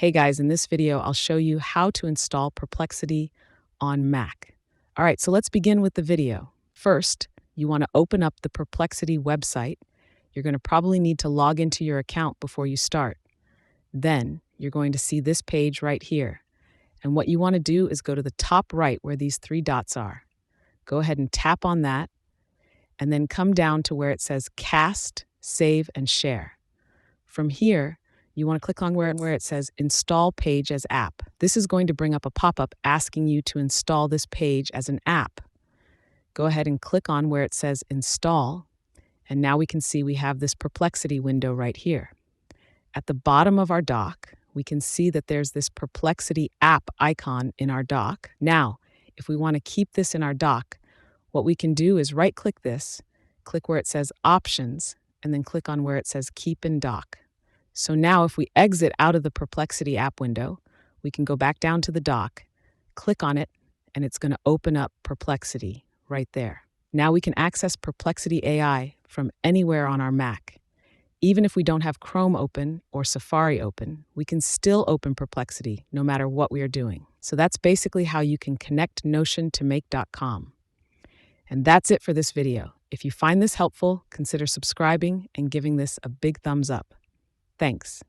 Hey guys, in this video, I'll show you how to install Perplexity on Mac. All right, so let's begin with the video. First, you want to open up the Perplexity website. You're going to probably need to log into your account before you start. Then, you're going to see this page right here. And what you want to do is go to the top right where these three dots are. Go ahead and tap on that, and then come down to where it says Cast, Save, and Share. From here, you want to click on where it says Install Page as App. This is going to bring up a pop-up asking you to install this page as an app. Go ahead and click on where it says Install, and now we can see we have this Perplexity window right here. At the bottom of our dock, we can see that there's this Perplexity app icon in our dock. Now, if we want to keep this in our dock, what we can do is right-click this, click where it says Options, and then click on where it says Keep in Dock. So now if we exit out of the Perplexity app window, we can go back down to the dock, click on it, and it's going to open up Perplexity right there. Now we can access Perplexity AI from anywhere on our Mac. Even if we don't have Chrome open or Safari open, we can still open Perplexity no matter what we are doing. So that's basically how you can connect Notion to Make.com. And that's it for this video. If you find this helpful, consider subscribing and giving this a big thumbs up. Thanks.